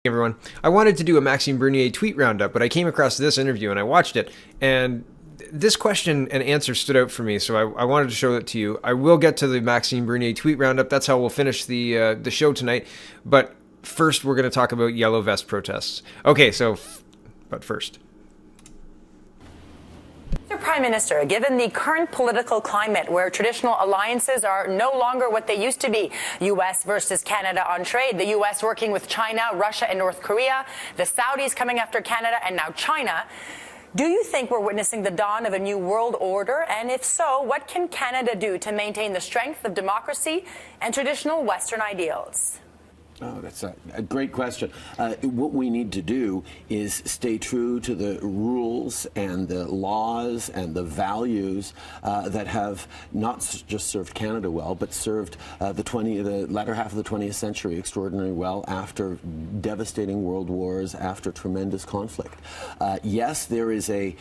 Everyone. I wanted to do a Maxime Bernier tweet roundup, but I came across this interview and I watched it, and this question and answer stood out for me, so I wanted to show it to you. I will get to the Maxime Bernier tweet roundup. That's how we'll finish the show tonight. But first, we're going to talk about yellow vest protests. Okay, but first. Mr. Prime Minister, given the current political climate where traditional alliances are no longer what they used to be, U.S. versus Canada on trade, the U.S. working with China, Russia, and North Korea, the Saudis coming after Canada, and now China, do you think we're witnessing the dawn of a new world order? And if so, what can Canada do to maintain the strength of democracy and traditional Western ideals? Oh, that's a great question. What we need to do is stay true to the rules and the laws and the values that have not just served Canada well, but served the latter half of the 20th century extraordinarily well after devastating world wars, after tremendous conflict. Yes, there is a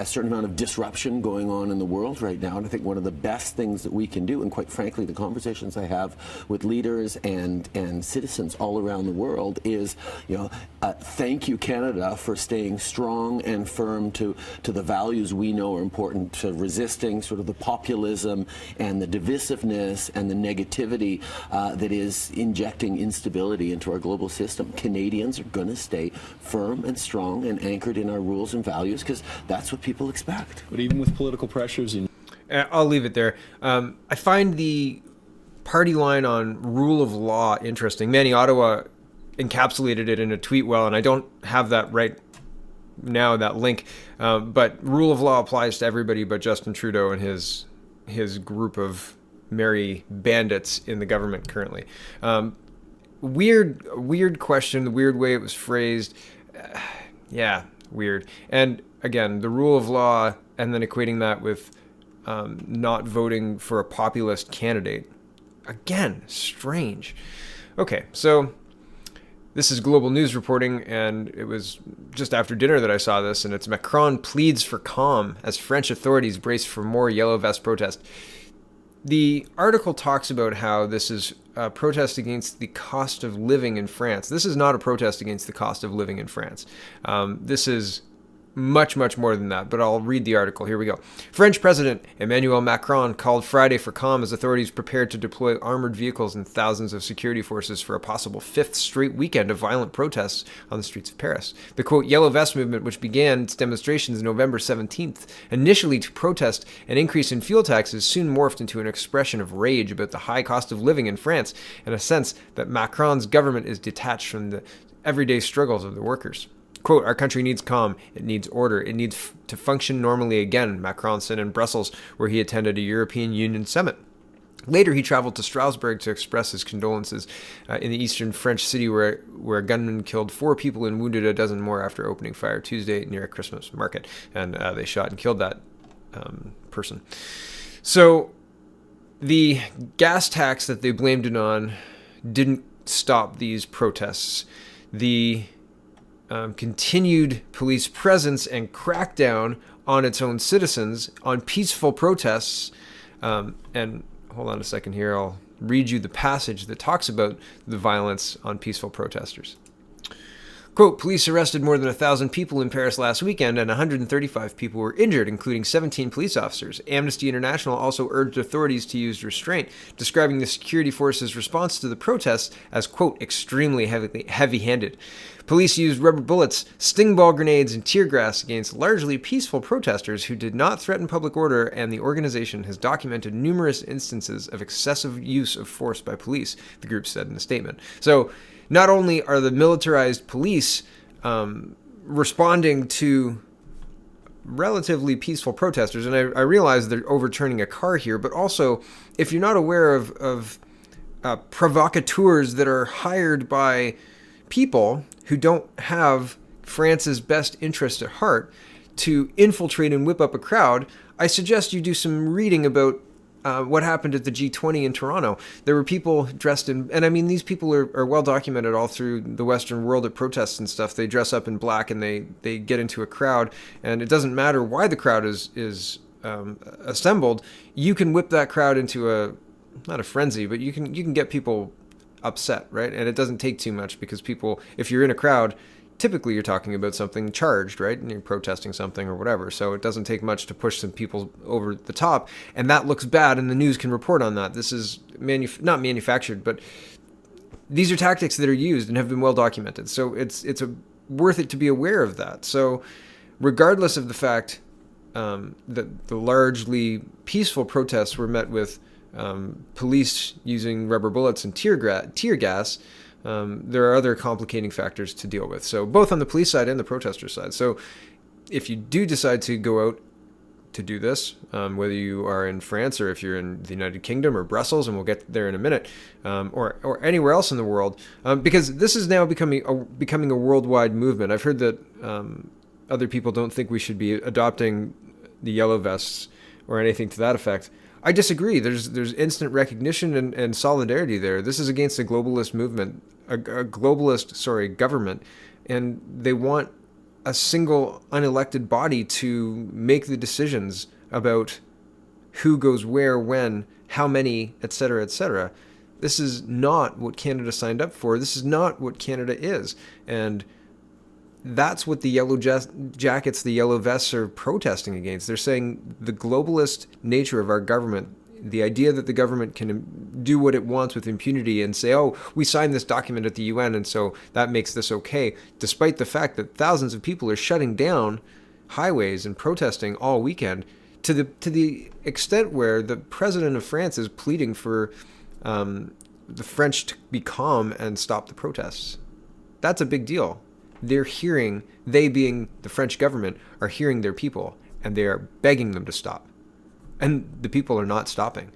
certain amount of disruption going on in the world right now, and I think one of the best things that we can do, and quite frankly, the conversations I have with leaders and citizens all around the world is, thank you, Canada, for staying strong and firm to the values we know are important to resisting sort of the populism and the divisiveness and the negativity that is injecting instability into our global system. Canadians are going to stay firm and strong and anchored in our rules and values because that's what people expect. But even with political pressures, I'll leave it there. I find the party line on rule of law interesting. Manny Ottawa encapsulated it in a tweet well, and I don't have that right now, that link. But rule of law applies to everybody but Justin Trudeau and his group of merry bandits in the government currently. Weird question, the weird way it was phrased. Yeah, weird. And again, the rule of law and then equating that with not voting for a populist candidate. Again, strange. Okay, so this is Global News reporting, and it was just after dinner that I saw this, and it's Macron pleads for calm as French authorities brace for more yellow vest protest. The article talks about how this is a protest against the cost of living in France. This is not a protest against the cost of living in France. This is much more than that, but I'll read the article. Here we go. French President Emmanuel Macron called Friday for calm as authorities prepared to deploy armored vehicles and thousands of security forces for a possible fifth straight weekend of violent protests on the streets of Paris. The, quote, Yellow Vest movement, which began its demonstrations November 17th, initially to protest an increase in fuel taxes, soon morphed into an expression of rage about the high cost of living in France and a sense that Macron's government is detached from the everyday struggles of the workers. Quote, our country needs calm, it needs order, it needs to function normally again, Macron said in Brussels, where he attended a European Union summit. Later, he traveled to Strasbourg to express his condolences in the eastern French city where a gunman killed 4 people and wounded a dozen more after opening fire Tuesday near a Christmas market. And they shot and killed that person. So the gas tax that they blamed it on didn't stop these protests. The continued police presence and crackdown on its own citizens on peaceful protests. And hold on a second here. I'll read you the passage that talks about the violence on peaceful protesters. Quote, police arrested more than 1,000 people in Paris last weekend and 135 people were injured, including 17 police officers. Amnesty International also urged authorities to use restraint, describing the security forces' response to the protests as, quote, extremely heavy-handed. Police used rubber bullets, sting ball grenades, and tear gas against largely peaceful protesters who did not threaten public order, and the organization has documented numerous instances of excessive use of force by police, the group said in a statement. So, not only are the militarized police responding to relatively peaceful protesters, and I realize they're overturning a car here, but also, if you're not aware of provocateurs that are hired by people who don't have France's best interest at heart to infiltrate and whip up a crowd, I suggest you do some reading about what happened at the G20 in Toronto. There were people dressed in, and I mean, these people are well documented all through the Western world at protests and stuff. They dress up in black and they get into a crowd, and it doesn't matter why the crowd is assembled. You can whip that crowd into not a frenzy, but you can get people upset, right? And it doesn't take too much because people, if you're in a crowd, typically you're talking about something charged, right? And you're protesting something or whatever. So it doesn't take much to push some people over the top. And that looks bad, and the news can report on that. This is not manufactured, but these are tactics that are used and have been well documented. So it's worth it to be aware of that. So regardless of the fact that the largely peaceful protests were met with police using rubber bullets and tear gas, there are other complicating factors to deal with. So both on the police side and the protester side. So if you do decide to go out to do this, whether you are in France or if you're in the United Kingdom or Brussels, and we'll get there in a minute, or anywhere else in the world, because this is now becoming a worldwide movement. I've heard that other people don't think we should be adopting the yellow vests or anything to that effect. I disagree. There's instant recognition and solidarity there. This is against a globalist movement, a globalist government, and they want a single unelected body to make the decisions about who goes where, when, how many, etc., etc. This is not what Canada signed up for. This is not what Canada is. And that's what the yellow jackets, the yellow vests are protesting against. They're saying the globalist nature of our government, the idea that the government can do what it wants with impunity and say, oh, we signed this document at the UN and so that makes this okay, despite the fact that thousands of people are shutting down highways and protesting all weekend, to the extent where the president of France is pleading for the French to be calm and stop the protests. That's a big deal. They being the French government, are hearing their people, and they are begging them to stop. And the people are not stopping.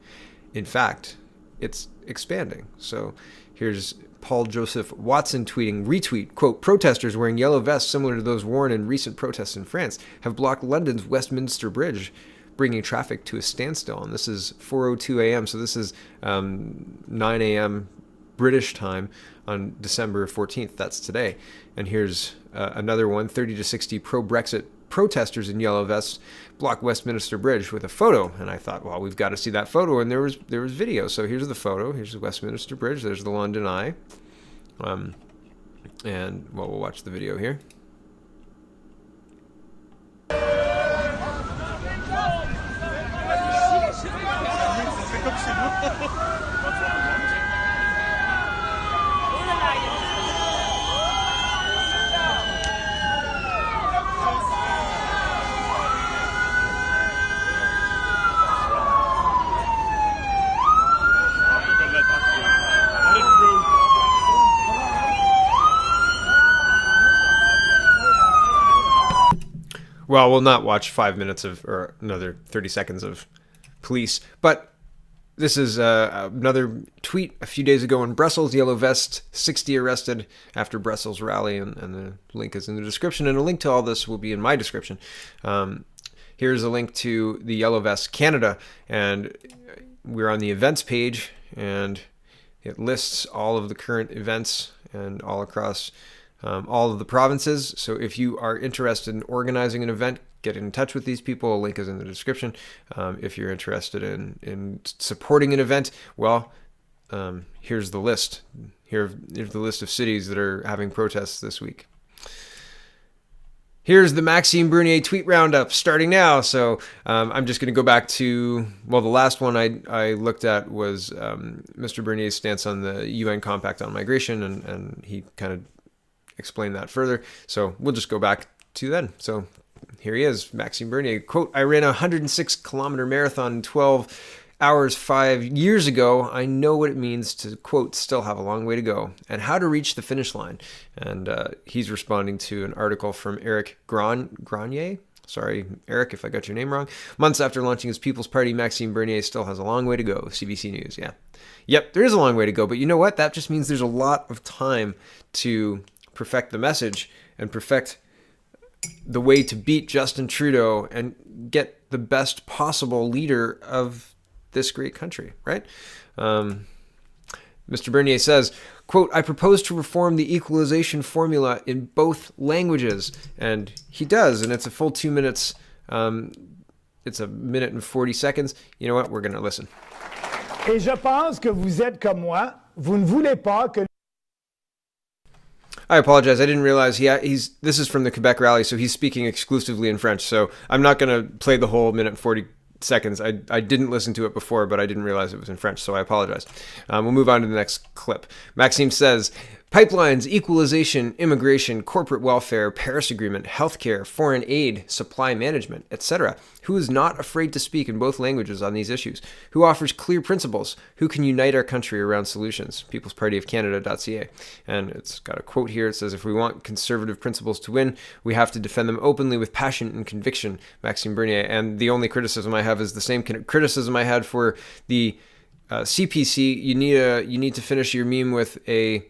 In fact, it's expanding. So here's Paul Joseph Watson retweet, quote, protesters wearing yellow vests similar to those worn in recent protests in France have blocked London's Westminster Bridge, bringing traffic to a standstill. And this is 4:02 a.m., so this is 9 a.m. British time on December 14th. That's today. And here's another one, 30 to 60 pro-Brexit protesters in yellow vests block Westminster Bridge with a photo. And I thought, well, we've got to see that photo. And there was video. So here's the photo. Here's the Westminster Bridge. There's the London Eye. And well, we'll watch the video here. Well, we'll not watch 5 minutes or another 30 seconds of police, but this is another tweet a few days ago in Brussels. Yellow vest, 60 arrested after Brussels rally, and the link is in the description, and a link to all this will be in my description. Here's a link to the Yellow Vest Canada, and we're on the events page, and it lists all of the current events and all across all of the provinces. So if you are interested in organizing an event, get in touch with these people. A link is in the description. If you're interested in supporting an event, well, here's the list. Here's the list of cities that are having protests this week. Here's the Maxime Bernier tweet roundup starting now. So I'm just going to go back to, well, the last one I looked at was Mr. Bernier's stance on the UN Compact on Migration, and he kind of explain that further. So we'll just go back to then. So here he is, Maxime Bernier. Quote, I ran a 106-kilometer marathon in 12 hours 5 years ago. I know what it means to, quote, still have a long way to go and how to reach the finish line. And he's responding to an article from Eric Grenier. Sorry, Eric, if I got your name wrong. Months after launching his People's Party, Maxime Bernier still has a long way to go. CBC News, yeah. Yep, there is a long way to go. But you know what? That just means there's a lot of time to perfect the message and perfect the way to beat Justin Trudeau and get the best possible leader of this great country, right? Mr. Bernier says, quote, I propose to reform the equalization formula in both languages. And he does, and it's a full 2 minutes. It's a minute and 40 seconds. You know what? We're going to listen. Et je pense que vous êtes comme moi. vous ne voulez pas que I apologize. I didn't realize this is from the Quebec rally, so he's speaking exclusively in French. So I'm not going to play the whole minute and 40 seconds. I didn't listen to it before, but I didn't realize it was in French, so I apologize. We'll move on to the next clip. Maxime says, pipelines, equalization, immigration, corporate welfare, Paris Agreement, healthcare, foreign aid, supply management, etc. Who is not afraid to speak in both languages on these issues? Who offers clear principles? Who can unite our country around solutions? People's Party of Canada.ca. And it's got a quote here. It says, if we want conservative principles to win, we have to defend them openly with passion and conviction. Maxime Bernier. And the only criticism I have is the same criticism I had for the CPC. You need to finish your meme with a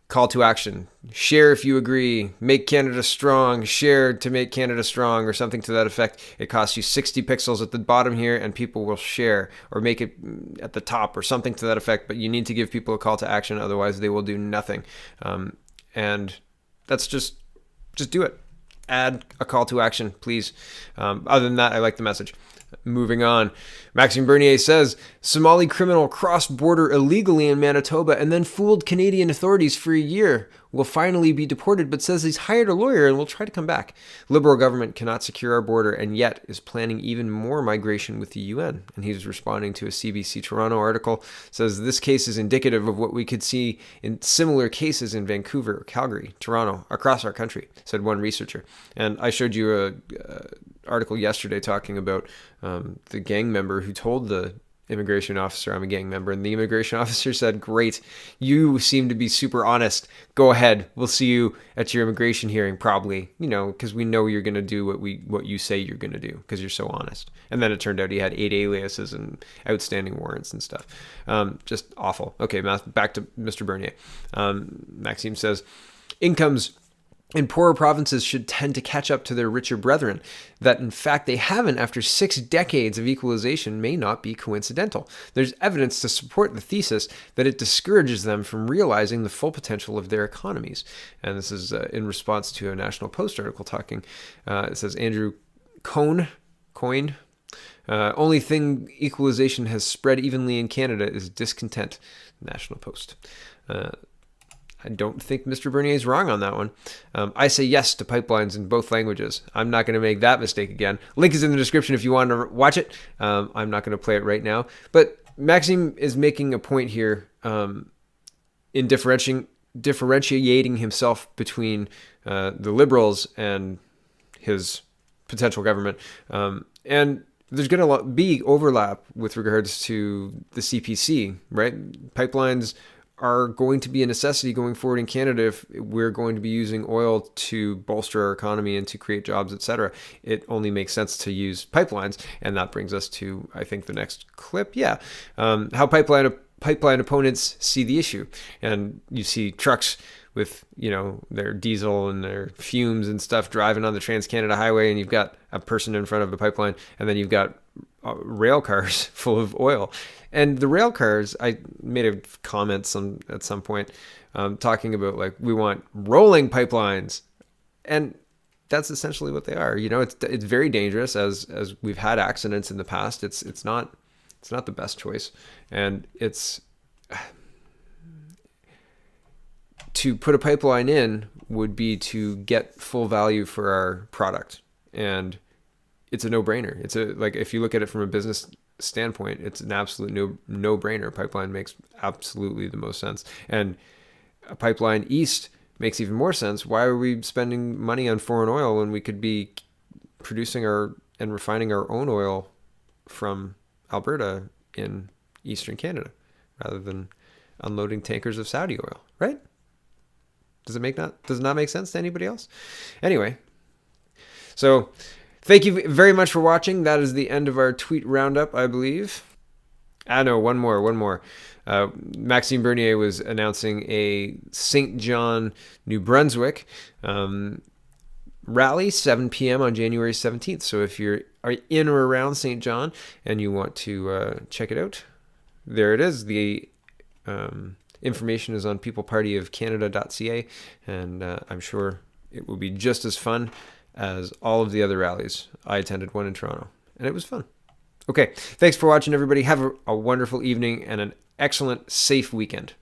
call to action. Share if you agree. Make Canada strong. Share to make Canada strong, or something to that effect. It costs you 60 pixels at the bottom here, and people will share, or make it at the top, or something to that effect. But you need to give people a call to action, otherwise they will do nothing. And that's just do it. Add a call to action, please. Other than that, I like the message. Moving on. Maxime Bernier says, Somali criminal crossed border illegally in Manitoba and then fooled Canadian authorities for a year. Will finally be deported, but says he's hired a lawyer and will try to come back. Liberal government cannot secure our border and yet is planning even more migration with the UN. And he's responding to a CBC Toronto article. Says this case is indicative of what we could see in similar cases in Vancouver, Calgary, Toronto, across our country, said one researcher. And I showed you a article yesterday talking about the gang member who told the immigration officer, I'm a gang member, and the immigration officer said, great, you seem to be super honest. Go ahead. We'll see you at your immigration hearing, probably, because we know you're going to do what you say you're going to do, because you're so honest. And then it turned out he had 8 aliases and outstanding warrants and stuff. Just awful. Okay, back to Mr. Bernier. Maxime says, incomes in poorer provinces should tend to catch up to their richer brethren. That, in fact, they haven't after 6 decades of equalization may not be coincidental. There's evidence to support the thesis that it discourages them from realizing the full potential of their economies. And this is in response to a National Post article talking. It says, Andrew Coyne, only thing equalization has spread evenly in Canada is discontent. National Post. I don't think Mr. Bernier is wrong on that one. I say yes to pipelines in both languages. I'm not going to make that mistake again. Link is in the description if you want to watch it. I'm not going to play it right now. But Maxime is making a point here in differentiating himself between the Liberals and his potential government. And there's going to be overlap with regards to the CPC, right? Pipelines are going to be a necessity going forward in Canada if we're going to be using oil to bolster our economy and to create jobs, etc. It only makes sense to use pipelines, and that brings us to, I think, the next clip. How pipeline opponents see the issue, and you see trucks with their diesel and their fumes and stuff driving on the Trans-Canada Highway, and you've got a person in front of the pipeline, and then you've got rail cars full of oil. And the rail cars, I made a comment at some point talking about we want rolling pipelines, and that's essentially what they are. It's very dangerous, as we've had accidents in the past. It's not the best choice, and it's to put a pipeline in would be to get full value for our product, and it's a no-brainer. It's if you look at it from a business standpoint, it's an absolute no-brainer. Pipeline makes absolutely the most sense, and a pipeline east makes even more sense. Why are we spending money on foreign oil when we could be producing and refining our own oil from Alberta in eastern Canada rather than unloading tankers of Saudi oil, right? Does it not make sense to anybody else? Anyway, so thank you very much for watching. That is the end of our tweet roundup, I believe. No, one more. Maxime Bernier was announcing a St. John, New Brunswick rally, 7 p.m. on January 17th. So if you're in or around St. John and you want to check it out, there it is. The information is on peoplepartyofcanada.ca, and I'm sure it will be just as fun as all of the other rallies. I attended one in Toronto, and it was fun. Okay, thanks for watching, everybody. Have a wonderful evening and an excellent, safe weekend.